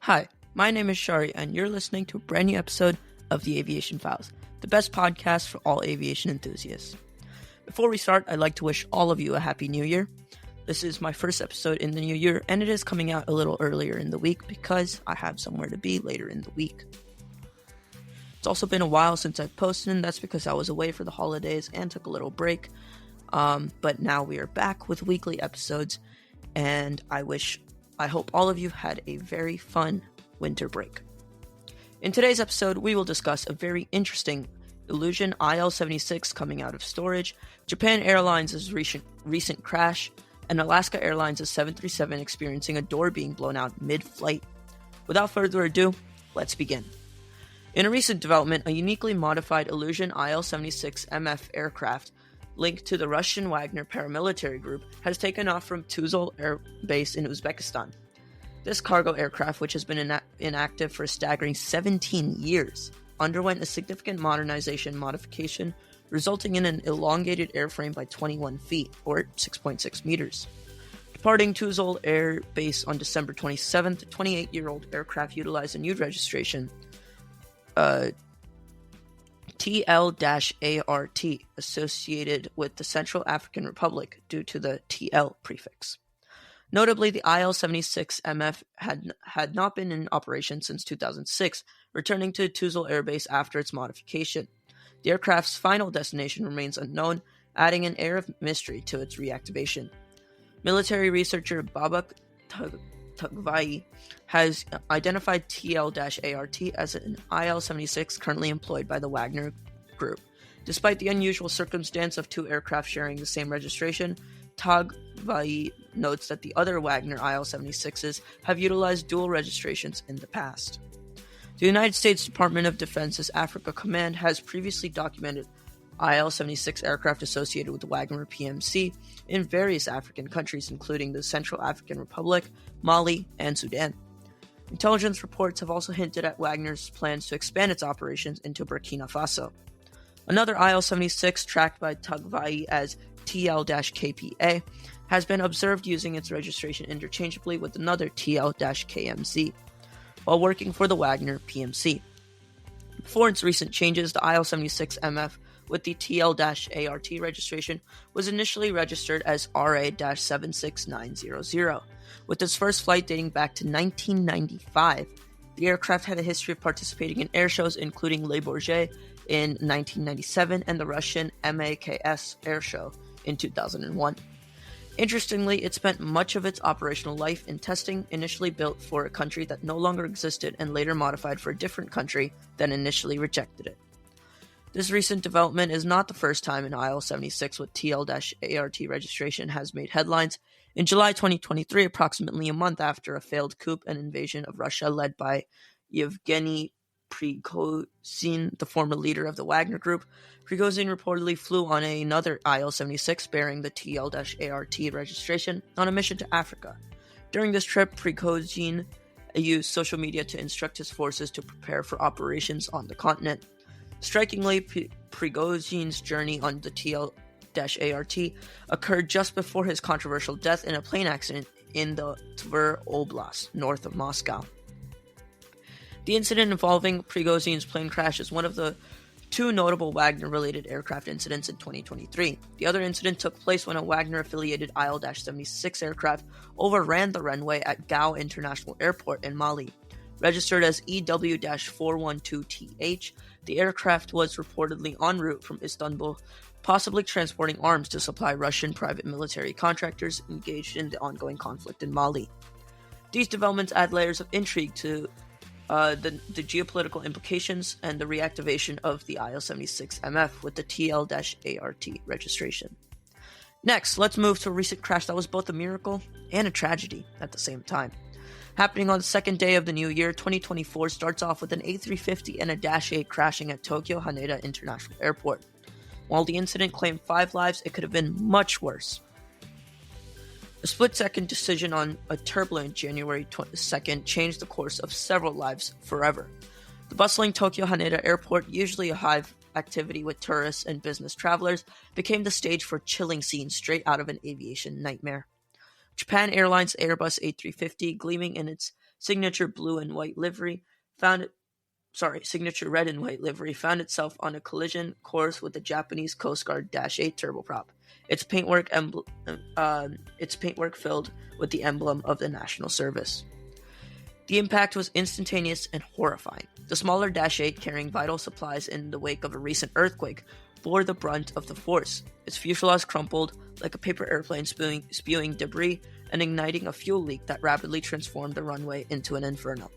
Hi, my name is Shari, and you're listening to a brand new episode of the Aviation Files, the best podcast for all aviation enthusiasts. Before we start, I'd like to wish all of you a happy new year. This is my first episode in the new year, and it is coming out a little earlier in the week because I have somewhere to be later in the week. It's also been a while since I've posted, and that's because I was away for the holidays and took a little break. But now we are back with weekly episodes, and I hope all of you had a very fun winter break. In today's episode, we will discuss a very interesting Illusion IL-76 coming out of storage, Japan Airlines' recent crash, and Alaska Airlines' 737 experiencing a door being blown out mid-flight. Without further ado, let's begin. In a recent development, a uniquely modified Illusion IL-76 MF aircraft linked to the Russian Wagner paramilitary group has taken off from Tuzla Air Base in Uzbekistan. This cargo aircraft, which has been inactive for a staggering 17 years, underwent a significant modification, resulting in an elongated airframe by 21 feet, or 6.6 meters. Departing Tuzla Air Base on December 27th, the 28-year-old aircraft utilized a new registration, TL-ART, associated with the Central African Republic due to the TL prefix. Notably, the IL-76 MF had not been in operation since 2006, returning to Tuzla Air Base after its modification. The aircraft's final destination remains unknown, adding an air of mystery to its reactivation. Military researcher Babak Tugvai has identified TL-ART as an IL-76 currently employed by the Wagner Group. Despite the unusual circumstance of two aircraft sharing the same registration, Tugvai notes that the other Wagner IL-76s have utilized dual registrations in the past. The United States Department of Defense's Africa Command has previously documented IL-76 aircraft associated with the Wagner PMC in various African countries, including the Central African Republic, Mali, and Sudan. Intelligence reports have also hinted at Wagner's plans to expand its operations into Burkina Faso. Another IL-76, tracked by Tugvai as TL-KPA, has been observed using its registration interchangeably with another TL-KMZ, while working for the Wagner PMC. Before its recent changes, the IL-76 MF with the TL-ART registration was initially registered as RA-76900. With its first flight dating back to 1995, the aircraft had a history of participating in air shows including Le Bourget in 1997 and the Russian MAKS air show in 2001. Interestingly, it spent much of its operational life in testing, initially built for a country that no longer existed and later modified for a different country that initially rejected it. This recent development is not the first time an IL-76 with TL-ART registration has made headlines. In July 2023, approximately a month after a failed coup and invasion of Russia led by Yevgeny Prigozhin, the former leader of the Wagner Group, Prigozhin reportedly flew on another IL-76 bearing the TL-ART registration on a mission to Africa. During this trip, Prigozhin used social media to instruct his forces to prepare for operations on the continent. Strikingly, Prigozhin's journey on the TL-ART occurred just before his controversial death in a plane accident in the Tver Oblast, north of Moscow. The incident involving Prigozhin's plane crash is one of the two notable Wagner-related aircraft incidents in 2023. The other incident took place when a Wagner-affiliated IL-76 aircraft overran the runway at Gao International Airport in Mali. Registered as EW-412TH, the aircraft was reportedly en route from Istanbul, possibly transporting arms to supply Russian private military contractors engaged in the ongoing conflict in Mali. These developments add layers of intrigue to the geopolitical implications and the reactivation of the IL-76 MF with the TL-ART registration. Next, let's move to a recent crash that was both a miracle and a tragedy at the same time. Happening on the second day of the new year, 2024 starts off with an A350 and a Dash 8 crashing at Tokyo Haneda International Airport. While the incident claimed 5 lives, it could have been much worse. A split-second decision on a turbulent January 22nd changed the course of several lives forever. The bustling Tokyo Haneda Airport, usually a hive activity with tourists and business travelers, became the stage for chilling scenes straight out of an aviation nightmare. Japan Airlines Airbus A350, gleaming in its signature red and white livery found itself on a collision course with the Japanese Coast Guard Dash 8 turboprop. Its paintwork filled with the emblem of the National Service. The impact was instantaneous and horrifying. The smaller Dash 8, carrying vital supplies in the wake of a recent earthquake, bore the brunt of the force. Its fuselage crumpled like a paper airplane, spewing debris and igniting a fuel leak that rapidly transformed the runway into an inferno.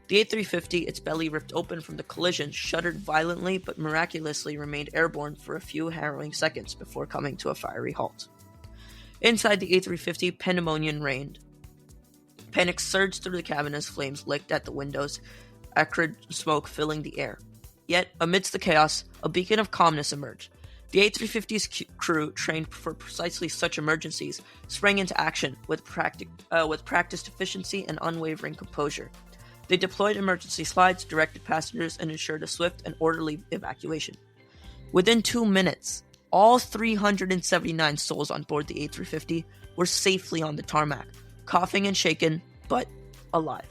The A350, its belly ripped open from the collision, shuddered violently but miraculously remained airborne for a few harrowing seconds before coming to a fiery halt. Inside the A350, pandemonium reigned. Panic surged through the cabin as flames licked at the windows, acrid smoke filling the air. Yet, amidst the chaos, a beacon of calmness emerged. The A350's crew, trained for precisely such emergencies, sprang into action with practiced efficiency and unwavering composure. They deployed emergency slides, directed passengers, and ensured a swift and orderly evacuation. Within 2 minutes, all 379 souls on board the A350 were safely on the tarmac, coughing and shaken, but alive.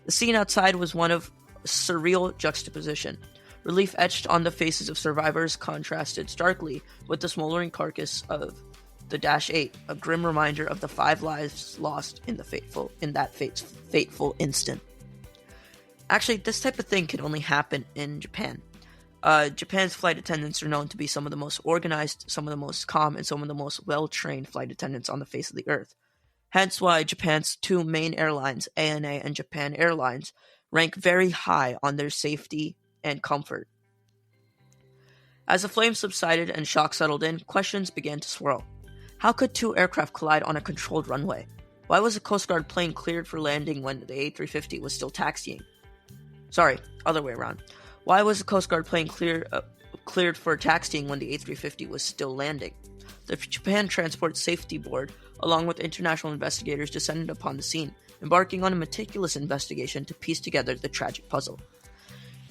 The scene outside was one of surreal juxtaposition. Relief etched on the faces of survivors contrasted starkly with the smoldering carcass of the Dash 8, a grim reminder of the 5 lives lost in that fateful instant. Actually, this type of thing can only happen in Japan. Japan's flight attendants are known to be some of the most organized, some of the most calm, and some of the most well-trained flight attendants on the face of the earth. Hence why Japan's 2 main airlines, ANA and Japan Airlines, rank very high on their safety and comfort. As the flames subsided and shock settled in, questions began to swirl. How could 2 aircraft collide on a controlled runway? Why was a Coast Guard plane cleared for landing when the A350 was still taxiing? Sorry, other way around. Why was the Coast Guard plane cleared for taxiing when the A350 was still landing? The Japan Transport Safety Board, along with international investigators, descended upon the scene, embarking on a meticulous investigation to piece together the tragic puzzle.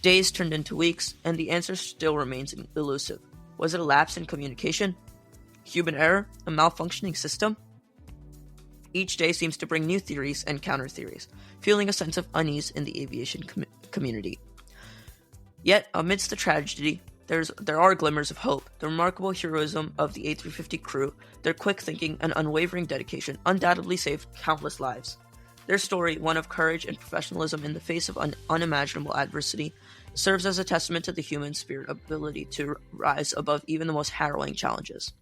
Days turned into weeks, and the answer still remains elusive. Was it a lapse in communication? Human error? A malfunctioning system? Each day seems to bring new theories and counter-theories, fueling a sense of unease in the aviation community. Yet, amidst the tragedy, there are glimmers of hope. The remarkable heroism of the A350 crew, their quick thinking and unwavering dedication undoubtedly saved countless lives. Their story, one of courage and professionalism in the face of unimaginable adversity, serves as a testament to the human spirit ability to rise above even the most harrowing challenges.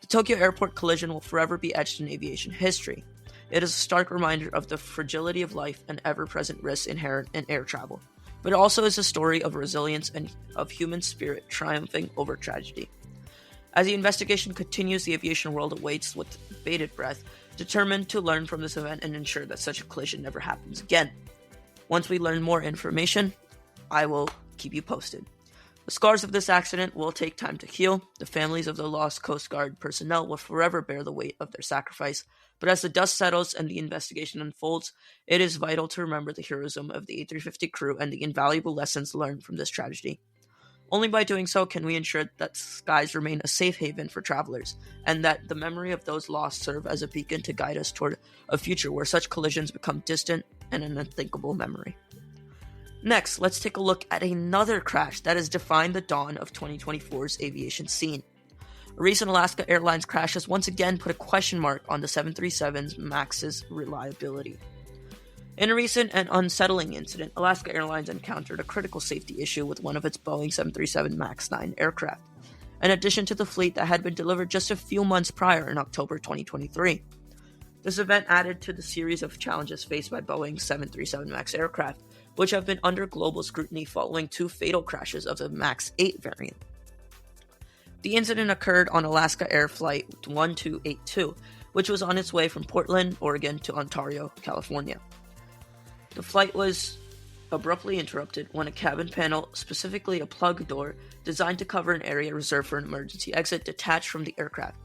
The Tokyo Airport collision will forever be etched in aviation history. It is a stark reminder of the fragility of life and ever-present risks inherent in air travel, but it also is a story of resilience and of human spirit triumphing over tragedy. As the investigation continues, the aviation world awaits with bated breath, determined to learn from this event and ensure that such a collision never happens again. Once we learn more information, I will keep you posted. The scars of this accident will take time to heal. The families of the lost Coast Guard personnel will forever bear the weight of their sacrifice. But as the dust settles and the investigation unfolds, it is vital to remember the heroism of the A350 crew and the invaluable lessons learned from this tragedy. Only by doing so can we ensure that skies remain a safe haven for travelers, and that the memory of those lost serve as a beacon to guide us toward a future where such collisions become distant and an unthinkable memory. Next, let's take a look at another crash that has defined the dawn of 2024's aviation scene. A recent Alaska Airlines crash has once again put a question mark on the 737 MAX's reliability. In a recent and unsettling incident, Alaska Airlines encountered a critical safety issue with one of its Boeing 737 MAX 9 aircraft, in addition to the fleet that had been delivered just a few months prior in October 2023. This event added to the series of challenges faced by Boeing's 737 MAX aircraft, which have been under global scrutiny following 2 fatal crashes of the MAX 8 variant. The incident occurred on Alaska Air Flight 1282, which was on its way from Portland, Oregon to Ontario, California. The flight was abruptly interrupted when a cabin panel, specifically a plug door designed to cover an area reserved for an emergency exit, detached from the aircraft.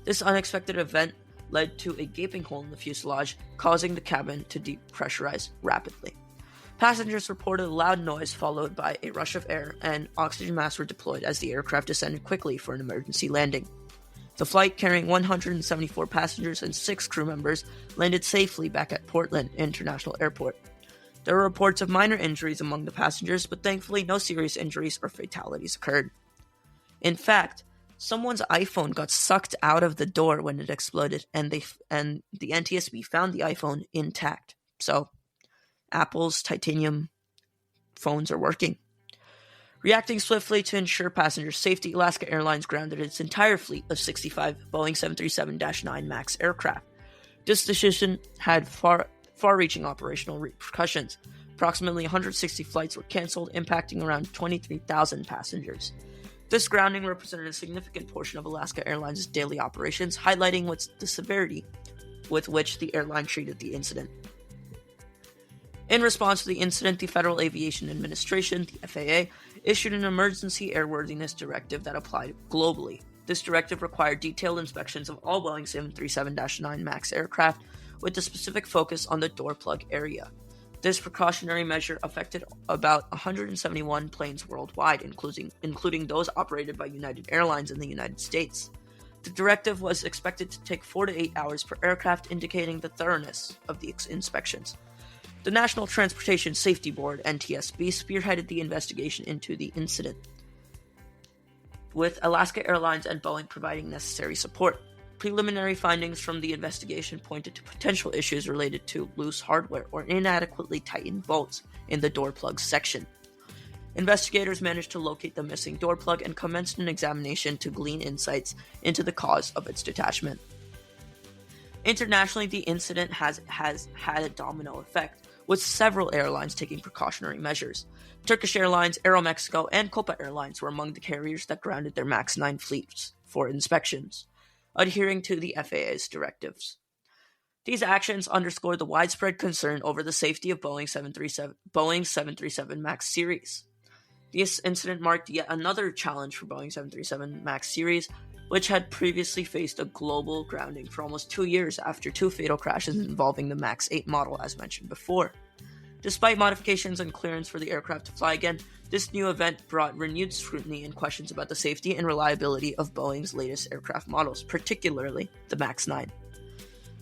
This unexpected event led to a gaping hole in the fuselage, causing the cabin to depressurize rapidly. Passengers reported a loud noise followed by a rush of air, and oxygen masks were deployed as the aircraft descended quickly for an emergency landing. The flight, carrying 174 passengers and 6 crew members, landed safely back at Portland International Airport. There were reports of minor injuries among the passengers, but thankfully no serious injuries or fatalities occurred. In fact, someone's iPhone got sucked out of the door when it exploded, and the NTSB found the iPhone intact. So, Apple's titanium phones are working. Reacting swiftly to ensure passenger safety, Alaska Airlines grounded its entire fleet of 65 Boeing 737-9 MAX aircraft. This decision had far-reaching operational repercussions. Approximately 160 flights were canceled, impacting around 23,000 passengers. This grounding represented a significant portion of Alaska Airlines' daily operations, highlighting the severity with which the airline treated the incident. In response to the incident, the Federal Aviation Administration, the FAA, issued an emergency airworthiness directive that applied globally. This directive required detailed inspections of all Boeing 737-9 MAX aircraft, with a specific focus on the door plug area. This precautionary measure affected about 171 planes worldwide, including those operated by United Airlines in the United States. The directive was expected to take 4 to 8 hours per aircraft, indicating the thoroughness of the inspections. The National Transportation Safety Board, NTSB, spearheaded the investigation into the incident, with Alaska Airlines and Boeing providing necessary support. Preliminary findings from the investigation pointed to potential issues related to loose hardware or inadequately tightened bolts in the door plug section. Investigators managed to locate the missing door plug and commenced an examination to glean insights into the cause of its detachment. Internationally, the incident has had a domino effect, with several airlines taking precautionary measures. Turkish Airlines, Aeromexico, and Copa Airlines were among the carriers that grounded their MAX 9 fleets for inspections, adhering to the FAA's directives. These actions underscore the widespread concern over the safety of Boeing 737 MAX series. This incident marked yet another challenge for Boeing 737 MAX series, which had previously faced a global grounding for almost 2 years after 2 fatal crashes involving the MAX 8 model, as mentioned before. Despite modifications and clearance for the aircraft to fly again, this new event brought renewed scrutiny and questions about the safety and reliability of Boeing's latest aircraft models, particularly the MAX 9.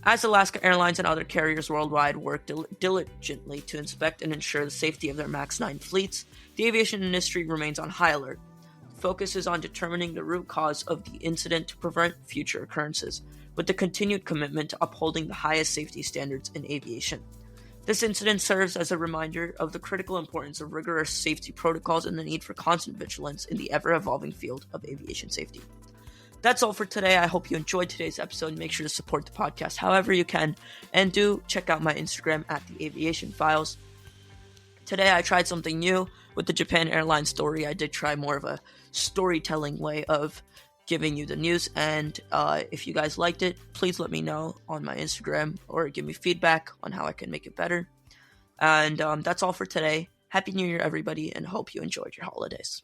As Alaska Airlines and other carriers worldwide work diligently to inspect and ensure the safety of their MAX 9 fleets, the aviation industry remains on high alert. The focus is on determining the root cause of the incident to prevent future occurrences, with the continued commitment to upholding the highest safety standards in aviation. This incident serves as a reminder of the critical importance of rigorous safety protocols and the need for constant vigilance in the ever-evolving field of aviation safety. That's all for today. I hope you enjoyed today's episode. Make sure to support the podcast however you can, and do check out my Instagram at the Aviation Files. Today I tried something new with the Japan Airlines story. I did try more of a storytelling way of giving you the news, and if you guys liked it, please let me know on my Instagram or give me feedback on how I can make it better. And that's all for today. Happy New Year, everybody, and hope you enjoyed your holidays.